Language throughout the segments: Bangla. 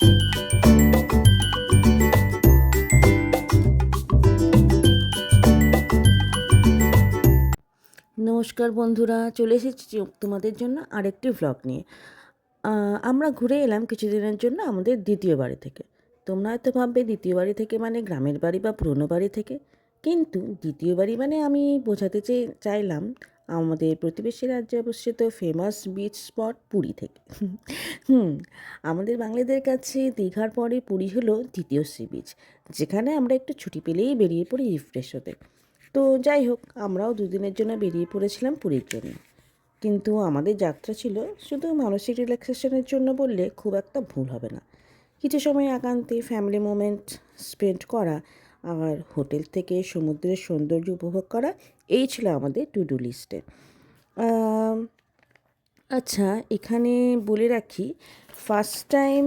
নমস্কার বন্ধুরা, চলে এসেছি তোমাদের জন্য আরেকটি ভ্লগ নিয়ে। আমরা ঘুরে এলাম কিছুদিনের জন্য আমাদের দ্বিতীয় বাড়ি থেকে। তোমরা হয়তো ভাববে দ্বিতীয় বাড়ি থেকে মানে গ্রামের বাড়ি বা পুরনো বাড়ি থেকে, কিন্তু দ্বিতীয় বাড়ি মানে আমি বোঝাতে চাইলাম আমাদের প্রতিবেশী রাজ্যে অবস্থিত ফেমাস বিচ স্পট পুরী থেকে। আমাদের বাঙালিদের কাছে দীঘার পরে পুরী হলো দ্বিতীয় সি বিচ, যেখানে আমরা একটু ছুটি পেলেই বেরিয়ে পড়ি রিফ্রেশ হতে। তো যাই হোক, আমরাও দুদিনের জন্য বেরিয়ে পড়েছিলাম পুরীর জন্য। কিন্তু আমাদের যাত্রা ছিল শুধু মানসিক রিল্যাক্সেশনের জন্য বললে খুব একটা ভুল হবে না। কিছু সময় একান্তে ফ্যামিলি মোমেন্ট স্পেন্ড করা আর হোটেল থেকে সমুদ্রের সৌন্দর্য উপভোগ করা, এই ছিল আমাদের টু ডু লিস্টে। আচ্ছা, এখানে বলে রাখি, ফার্স্ট টাইম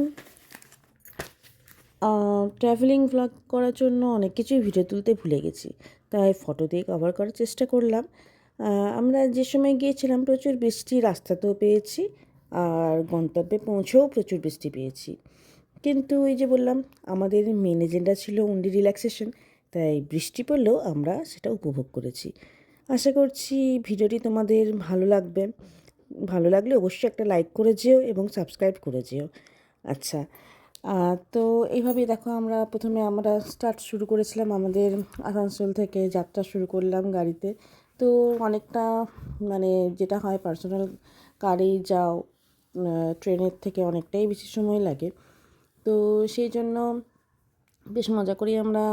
ট্রাভেলিং ভ্লগ করার জন্য অনেক কিছুই ভিডিও তুলতে ভুলে গেছি, তাই ফটো দিয়ে কভার করার চেষ্টা করলাম। আমরা যে সময় গিয়েছিলাম প্রচুর বৃষ্টি রাস্তাতেও পেয়েছি, আর গন্তব্যে পৌঁছেও প্রচুর বৃষ্টি পেয়েছি। কিন্তু এই যে বললাম, আমাদের মেন এজেন্ডা ছিল অনলি রিল্যাক্সেশন, তাই বৃষ্টি পড়লেও আমরা সেটা উপভোগ করেছি। আশা করছি ভিডিওটি তোমাদের ভালো লাগবে। ভালো লাগলে অবশ্যই একটা লাইক করে যেও এবং সাবস্ক্রাইব করে যেও। আচ্ছা, তো এইভাবেই দেখো, আমরা স্টার্ট শুরু করেছিলাম আমাদের আসানসোল থেকে যাত্রা শুরু করলাম গাড়িতে। তো অনেকটা মানে যেটা হয় পার্সোনাল কারেই যাও, ট্রেনের থেকে অনেকটাই বেশি সময় লাগে। তো সেই জন্য বেশ মজা করেই আমরা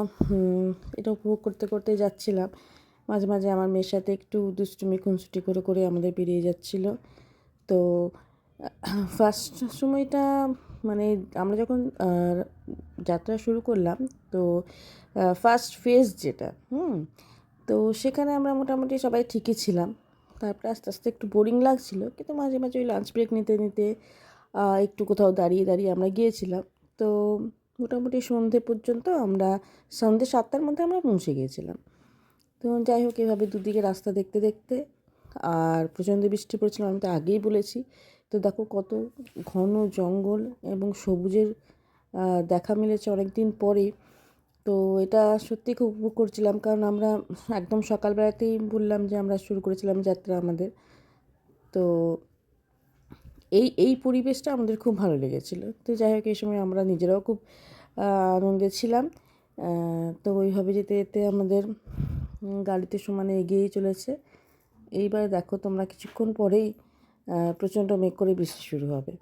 এটা উপভোগ করতে করতে যাচ্ছিলাম। মাঝে মাঝে আমার মেয়ের সাথে একটু দুষ্টুমি খুনসুটি করে করে আমাদের বেরিয়ে যাচ্ছিল। তো ফার্স্ট সময়টা মানে আমরা যখন যাত্রা শুরু করলাম, তো ফার্স্ট ফেজ যেটা, তো সেখানে আমরা মোটামুটি সবাই ঠিকই ছিলাম। তারপরে আস্তে আস্তে একটু বোরিং লাগছিল, কিন্তু মাঝে মাঝে ওই লাঞ্চ ব্রেক নিতে নিতে একটু কোথাও দাঁড়িয়ে দাঁড়িয়ে আমরা গিয়েছিলাম। তো মোটামুটি সন্ধ্যে 7টার মধ্যে আমরা পৌঁছে গিয়েছিলাম। তো যাই হোক, এভাবে দুদিকে রাস্তা দেখতে দেখতে, আর প্রচণ্ড বৃষ্টি পড়ছিল, আমি তো আগেই বলেছি। তো দেখো কত ঘন জঙ্গল এবং সবুজের দেখা মিলেছে অনেক দিন পরে। তো এটা সত্যি খুব উপভোগ করছিলাম, কারণ আমরা একদম সকালবেলাতেই বললাম যে আমরা শুরু করেছিলাম যাত্রা আমাদের। তো এই পরিবেশটা আমাদের খুব ভালো লেগেছিলো। তো যাই হোক, এই সময় আমরা নিজেরাও খুব আনন্দে ছিলাম। তো ওইভাবে যেতে যেতে আমাদের গাড়িতে সমানে এগিয়েই চলেছে। এইবার দেখো তোমরা, কিছুক্ষণ পরেই প্রচণ্ড মেঘ করে বৃষ্টি শুরু হবে।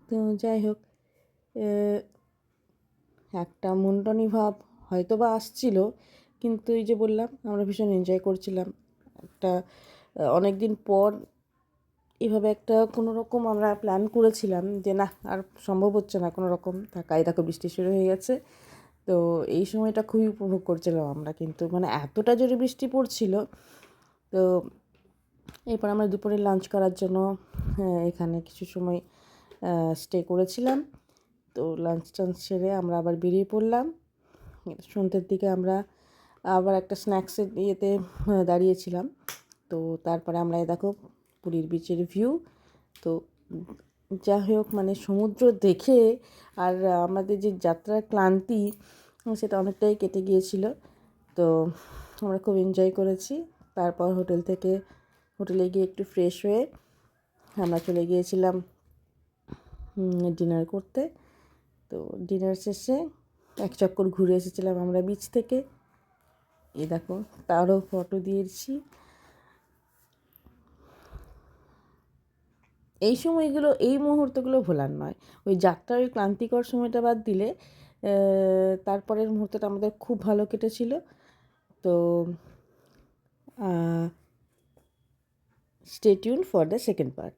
তো যাই হোক, একটা মনটনি ভাব হয়তো বা আসছিল, কিন্তু এই যে বললাম আমরা ভীষণ এনজয় করছিলাম। একটা অনেক দিন পর এভাবে একটা কোনো রকম আমরা প্ল্যান করেছিলাম যে না, আর সম্ভব হচ্ছে না কোনো রকম থাকাই, দেখো বৃষ্টি শুরু হয়ে গেছে। তো এই সময়টা খুবই উপভোগ করছিলাম আমরা, কিন্তু মানে এতটা জোরে বৃষ্টি পড়ছিল। তো এরপর আমরা দুপুরে লাঞ্চ করার জন্য এখানে কিছু সময় স্টে করেছিলাম। তো লাঞ্চ টাঞ্চ সেরে আমরা আবার বেরিয়ে পড়লাম। সন্ধ্যের দিকে আমরা আবার একটা স্ন্যাক্সের ইয়েতে দাঁড়িয়েছিলাম। তো তারপরে আমরা দেখো পুরীর বিচের ভিউ। তো যাই হোক, মানে সমুদ্র দেখে আর আমাদের যে যাত্রার ক্লান্তি, সেটা অনেকটাই কেটে গিয়েছিল। তো আমরা খুব এনজয় করেছি। তারপর হোটেলে গিয়ে একটু ফ্রেশ হয়ে আমরা চলে গিয়েছিলাম ডিনার করতে। তো ডিনার শেষে এক চক্কর ঘুরে এসেছিলাম আমরা বিচ থেকে। এই দেখো, তারও ফটো দিয়েছি। এই মুহূর্তগুলো ভোলার নয়। ওই যাত্রার ওই ক্লান্তিকর সময়টা বাদ দিলে তারপরের মুহূর্তটা আমাদের খুব ভালো কেটেছিল। তো stay tune for the second part.